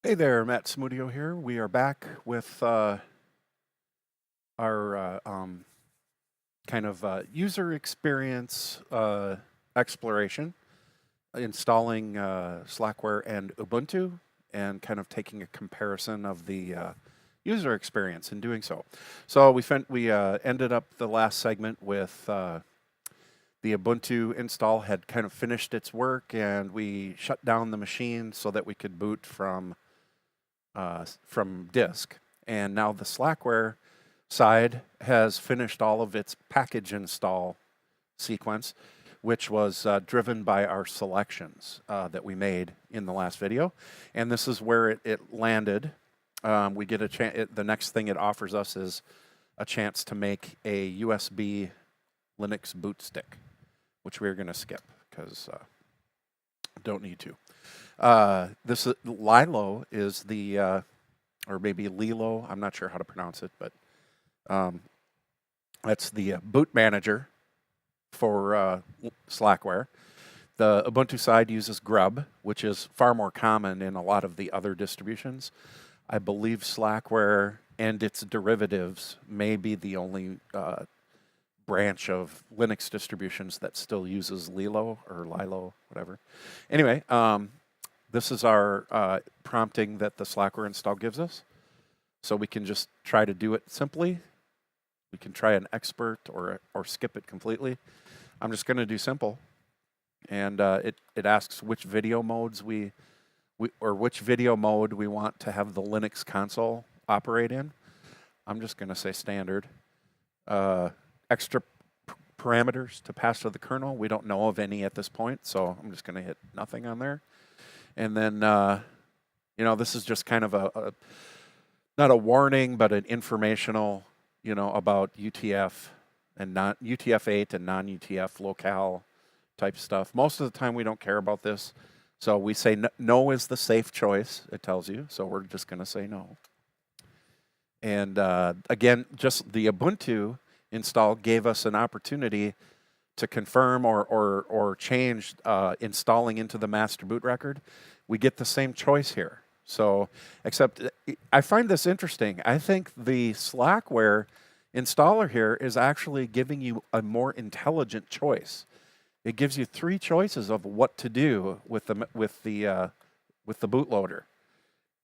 Hey there, Matt Smudio here. We are back with our kind of user experience exploration, installing Slackware and Ubuntu, and kind of taking a comparison of the user experience in doing so. So we ended up the last segment with the Ubuntu install had kind of finished its work, and we shut down the machine so that we could boot from disk. And now the Slackware side has finished all of its package install sequence, which was driven by our selections that we made in the last video. And this is where it landed. We get a chance. The next thing it offers us is a chance to make a USB Linux boot stick, which we're going to skip because don't need to. This LILO is the, or maybe LILO. I'm not sure how to pronounce it, but that's the boot manager for Slackware. The Ubuntu side uses Grub, which is far more common in a lot of the other distributions. I believe Slackware and its derivatives may be the only branch of Linux distributions that still uses LILO or LILO, whatever. Anyway, this is our prompting that the Slackware install gives us. So we can just try to do it simply. We can try an expert or skip it completely. I'm just going to do simple. And it asks which video modes or which video mode we want to have the Linux console operate in. I'm just going to say standard. Extra parameters to pass to the kernel. We don't know of any at this point, so I'm just going to hit nothing on there. And then, this is just kind of a not a warning, but an informational, about UTF and not UTF-8 and non-UTF locale type stuff. Most of the time we don't care about this. So we say no is the safe choice, it tells you. So we're just going to say no. And again, just the Ubuntu install gave us an opportunity to confirm or change installing into the master boot record. We get the same choice here. So, except I find this interesting. I think the Slackware installer here is actually giving you a more intelligent choice. It gives you 3 choices of what to do with the bootloader.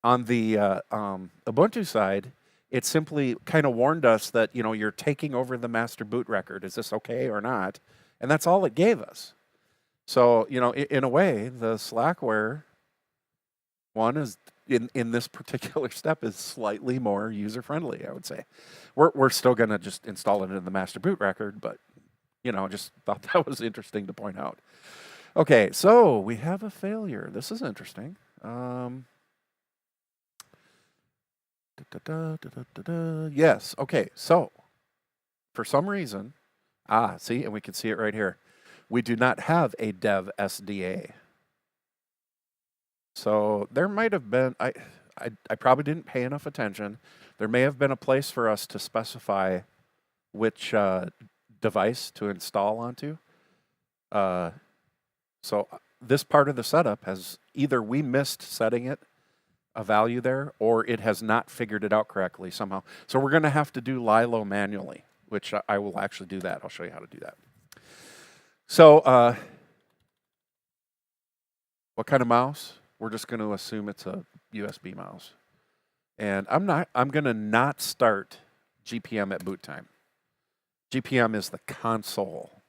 On the Ubuntu side, it simply kind of warned us that you're taking over the master boot record. Is this okay or not? And that's all it gave us. So in a way, the Slackware one is in this particular step is slightly more user friendly. I would say we're still going to just install it in the master boot record, but just thought that was interesting to point out. Okay, so we have a failure. This is interesting. Yes. Okay. So for some reason, see, and we can see it right here. We do not have a dev SDA. So there might have been, I probably didn't pay enough attention. There may have been a place for us to specify which device to install onto. So this part of the setup has either we missed setting it a value there, or it has not figured it out correctly somehow. So we're going to have to do LILO manually, which I will actually do that. I'll show you how to do that. So what kind of mouse? We're just going to assume it's a USB mouse. And I'm going to not start GPM at boot time. GPM is the console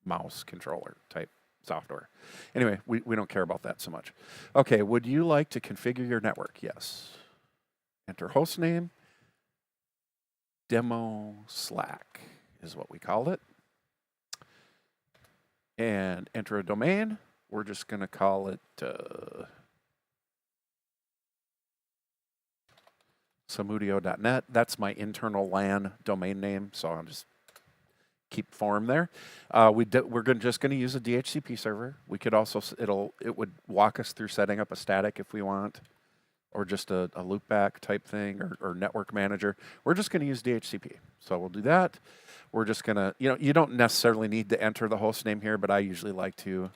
mouse controller type software. Anyway, we don't care about that so much. Okay, would you like to configure your network? Yes. Enter host name. Demo Slack is what we called it. And enter a domain. We're just going to call it samudio.net. That's my internal LAN domain name, so I'll just keep form there. We're just going to use a DHCP server. We could also it would walk us through setting up a static if we want, or just a loopback type thing, or network manager. We're just going to use DHCP, so we'll do that. We're just going to you don't necessarily need to enter the host name here, but I usually like to.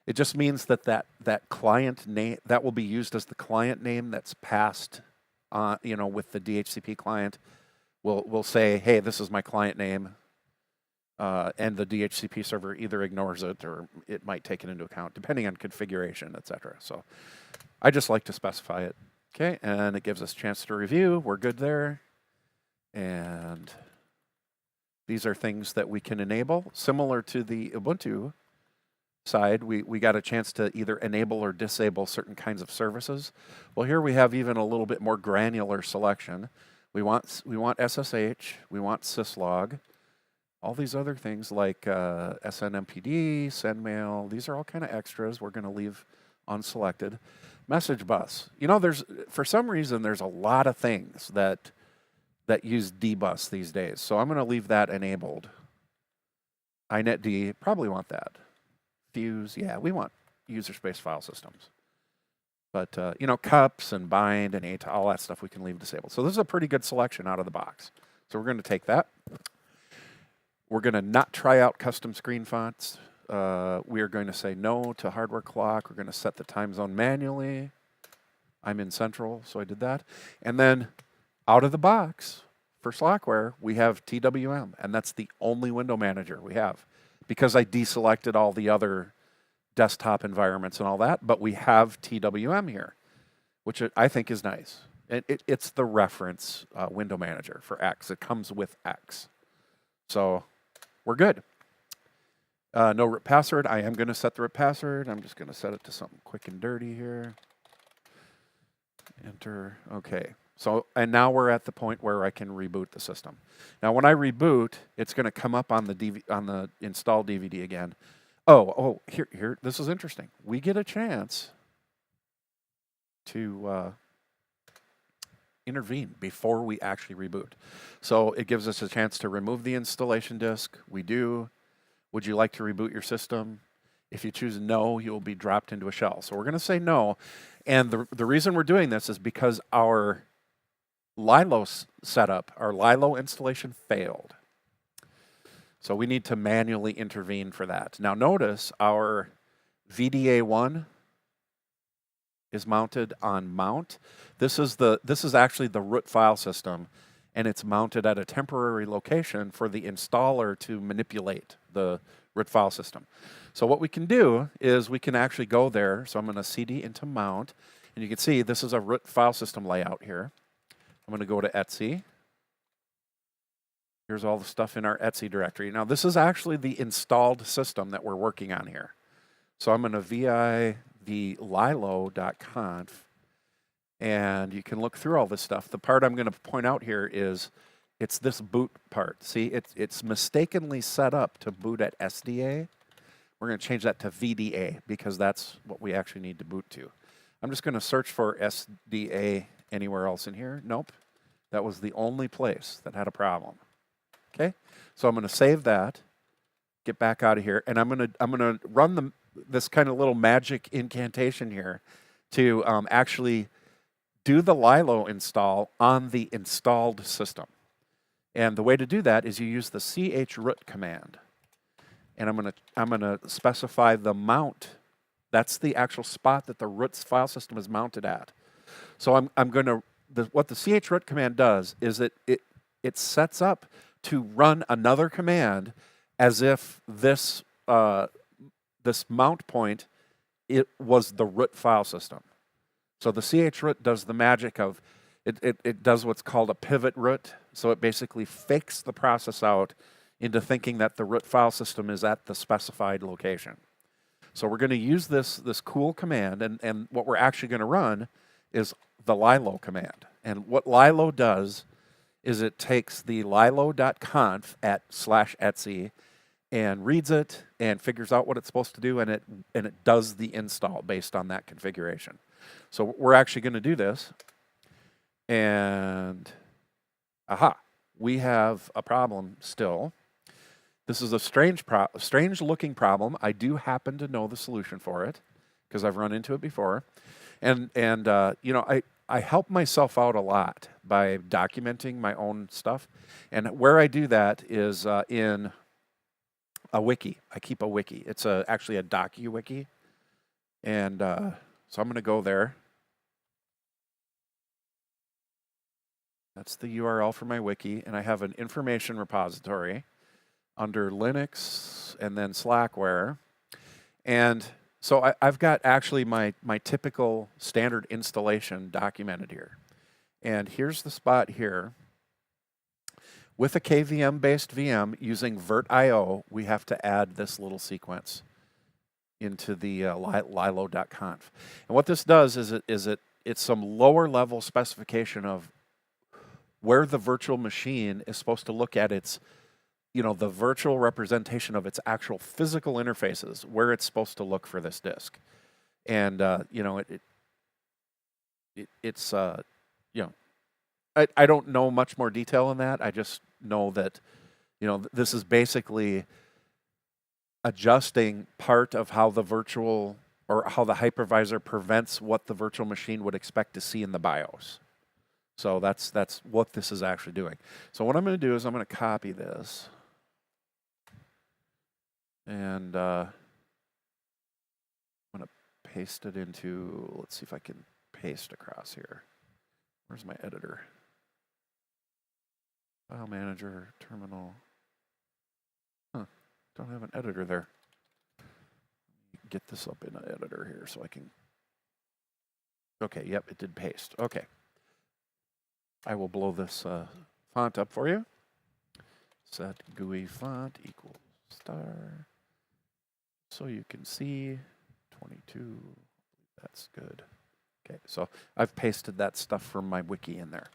It just means that client name, that will be used as the client name that's passed, with the DHCP client. We'll say, hey, this is my client name, and the DHCP server either ignores it or it might take it into account, depending on configuration, etc. So I just like to specify it. Okay, and it gives us a chance to review. We're good there. And these are things that we can enable. Similar to the Ubuntu side, we got a chance to either enable or disable certain kinds of services. Well, here we have even a little bit more granular selection. We want SSH, we want syslog, all these other things like SNMPD, sendmail. These are all kind of extras we're going to leave unselected. Message bus. For some reason, there's a lot of things that use dbus these days. So I'm going to leave that enabled. inetd, probably want that. Fuse, yeah, we want user space file systems. But, cups and bind and ATA, all that stuff we can leave disabled. So this is a pretty good selection out of the box. So we're going to take that. We're going to not try out custom screen fonts. We are going to say no to hardware clock. We're going to set the time zone manually. I'm in Central, so I did that. And then out of the box for Slackware, we have TWM, and that's the only window manager we have because I deselected all the other desktop environments and all that, but we have TWM here, which I think is nice. It's the reference window manager for X. It comes with X. So we're good. No root password. I am going to set the root password. I'm just going to set it to something quick and dirty here. Enter. Okay. So, and now we're at the point where I can reboot the system. Now, when I reboot, it's going to come up on the install DVD again. Oh, here. This is interesting. We get a chance to intervene before we actually reboot. So it gives us a chance to remove the installation disk. We do. Would you like to reboot your system? If you choose no, you will be dropped into a shell. So we're going to say no. And the reason we're doing this is because our LILO setup, our LILO installation failed. So we need to manually intervene for that. Now notice our VDA1 is mounted on mount. This is actually the root file system, and it's mounted at a temporary location for the installer to manipulate the root file system. So what we can do is we can actually go there. So I'm going to CD into mount, and you can see this is a root file system layout here. I'm going to go to Etsy. Here's all the stuff in our Etsy directory. Now this is actually the installed system that we're working on here. So I'm going to vi the lilo.conf, and you can look through all this stuff. The part I'm going to point out here is it's this boot part. See, it's mistakenly set up to boot at SDA. We're going to change that to VDA because that's what we actually need to boot to. I'm just going to search for SDA anywhere else in here. Nope. That was the only place that had a problem. Okay? So I'm going to save that, get back out of here, and I'm going to run this kind of little magic incantation here to actually do the LILO install on the installed system. And the way to do that is you use the chroot command. And I'm gonna specify the mount. That's the actual spot that the root file system is mounted at. So what the chroot command does is it sets up to run another command as if this mount point, it was the root file system. So the chroot does the magic of, it does what's called a pivot root. So it basically fakes the process out into thinking that the root file system is at the specified location. So we're going to use this cool command, and what we're actually going to run is the LILO command. And what LILO does is it takes the lilo.conf at /etsy and reads it and figures out what it's supposed to do, and it does the install based on that configuration. So we're actually going to do this, and aha, we have a problem still. This is a strange looking problem. I do happen to know the solution for it because I've run into it before, and I help myself out a lot by documenting my own stuff, and where I do that is in a wiki. I keep a wiki. It's actually a docu-wiki. And so I'm going to go there. That's the URL for my wiki, and I have an information repository under Linux and then Slackware. And so I've got actually my typical standard installation documented here. And here's the spot here. With a KVM-based VM using virt.io, we have to add this little sequence into the LILO.conf. And what this does is it's some lower level specification of where the virtual machine is supposed to look at its, the virtual representation of its actual physical interfaces, where it's supposed to look for this disk. And, it's I don't know much more detail in that. I just know that, this is basically adjusting part of how the virtual or how the hypervisor prevents what the virtual machine would expect to see in the BIOS. So that's what this is actually doing. So what I'm going to do is I'm going to copy this. And I'm going to paste it into, let's see if I can paste across here. Where's my editor? File manager, terminal. Don't have an editor there. Get this up in an editor here so I can. Okay, yep, it did paste. Okay. I will blow this font up for you. Set GUI font equals star. So you can see 22. That's good. Okay, so I've pasted that stuff from my wiki in there.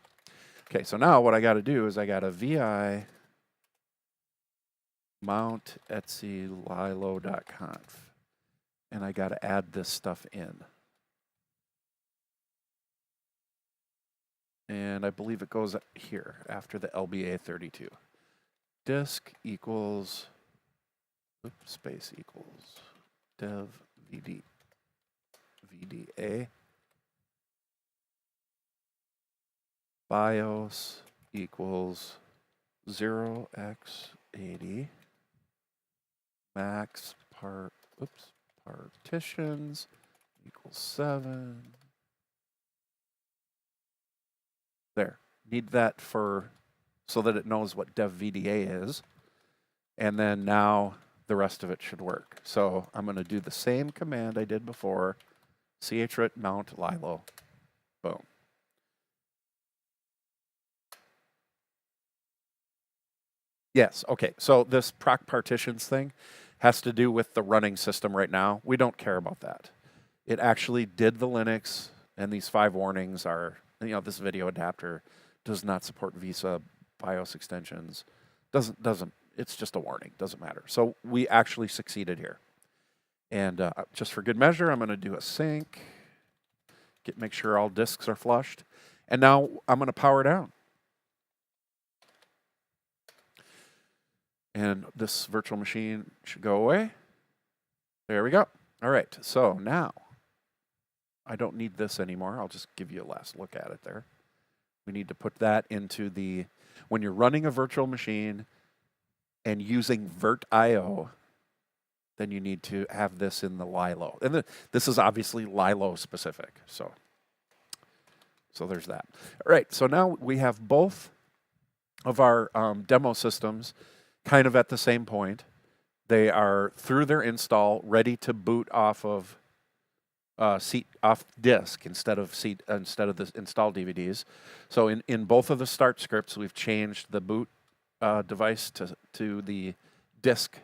Okay, so now what I got to do is I got a vi mount etsy lilo.conf, and I got to add this stuff in. And I believe it goes here after the LBA32. Disk equals, space equals dev VDA. BIOS equals 0x80. Max partitions equals 7. There. Need that so that it knows what dev VDA is. And then now the rest of it should work. So I'm going to do the same command I did before. chrit mount LILO. Boom. Yes, okay. So this proc partitions thing has to do with the running system right now. We don't care about that. It actually did the Linux, and these 5 warnings are, this video adapter does not support Visa BIOS extensions. Doesn't. It's just a warning. Doesn't matter. So we actually succeeded here. And just for good measure, I'm going to do a sync. Make sure all disks are flushed. And now I'm going to power down. And this virtual machine should go away. There we go. All right. So now I don't need this anymore. I'll just give you a last look at it there. We need to put that into when you're running a virtual machine and using virt.io, then you need to have this in the LILO. And this is obviously LILO specific. So there's that. All right. So now we have both of our demo systems kind of at the same point. They are through their install, ready to boot off of off disk instead of the install DVDs. So in both of the start scripts, we've changed the boot device to the disk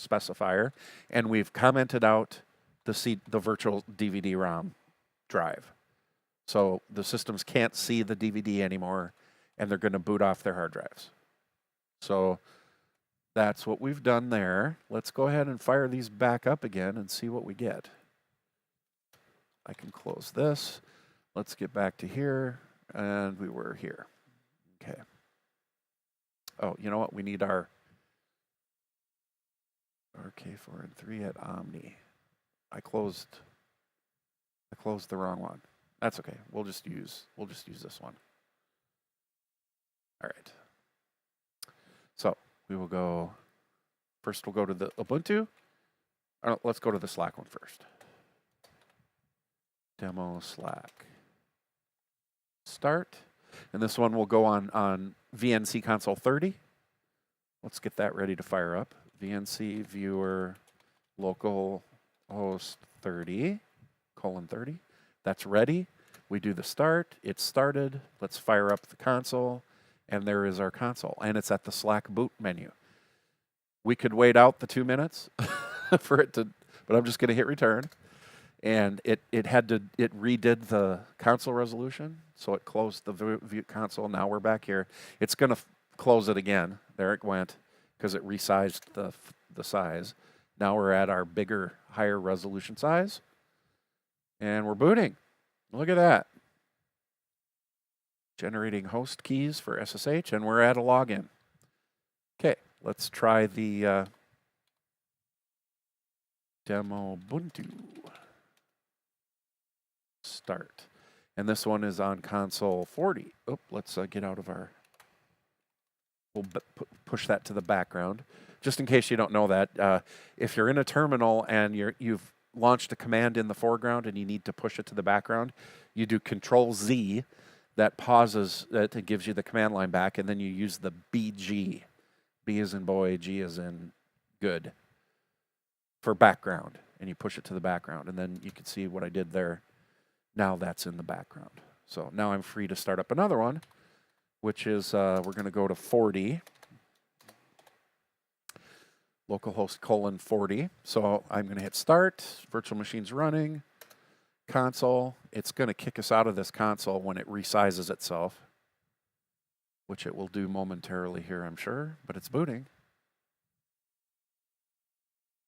specifier, and we've commented out the virtual DVD-ROM drive. So the systems can't see the DVD anymore, and they're going to boot off their hard drives. So that's what we've done there. Let's go ahead and fire these back up again and see what we get. I can close this. Let's get back to here, and we were here. Okay. Oh, you know what? We need our K4 and 3 at Omni. I closed the wrong one. That's okay. We'll just use this one. All right. So we will go first. We'll go to the Ubuntu. Let's go to the Slack one first. demo Slack. Start. And this one will go on VNC console 30. Let's get that ready to fire up. VNC viewer local host 30, colon 30. That's ready. We do the start. It's started. Let's fire up the console. And there is our console. And it's at the Slack boot menu. We could wait out the 2 minutes for it to, but I'm just going to hit return. And it redid the console resolution. So it closed the view console. Now we're back here. It's going to close it again. There it went because it resized the size. Now we're at our bigger, higher resolution size. And we're booting. Look at that. Generating host keys for SSH, and we're at a login. Okay, let's try the demo Ubuntu. Start. And this one is on console 40. Oh, let's get out of our... We'll push that to the background. Just in case you don't know that, if you're in a terminal and you've launched a command in the foreground and you need to push it to the background, you do Control-Z. That pauses, that gives you the command line back, and then you use the BG. B as in boy, G as in good. For background. And you push it to the background. And then you can see what I did there. Now that's in the background. So now I'm free to start up another one, which is, we're going to go to 40. Localhost colon 40. So I'm going to hit start. Virtual machine's running. Console. It's going to kick us out of this console when it resizes itself, which it will do momentarily here, I'm sure, but it's booting.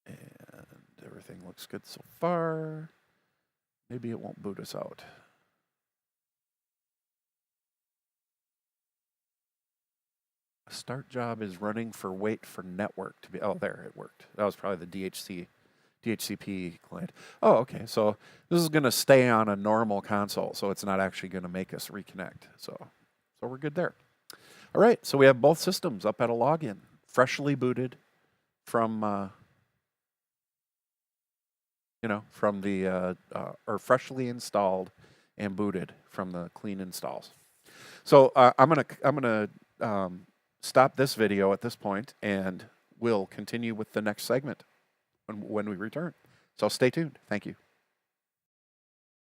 And everything looks good so far. Maybe it won't boot us out. Start job is running for wait for network to be, oh, there, it worked. That was probably the DHCP client. Oh, okay. So this is going to stay on a normal console, so it's not actually going to make us reconnect. So we're good there. All right. So we have both systems up at a login, freshly booted from, or freshly installed and booted from the clean installs. So I'm gonna stop this video at this point, and we'll continue with the next segment when we return. So stay tuned. Thank you.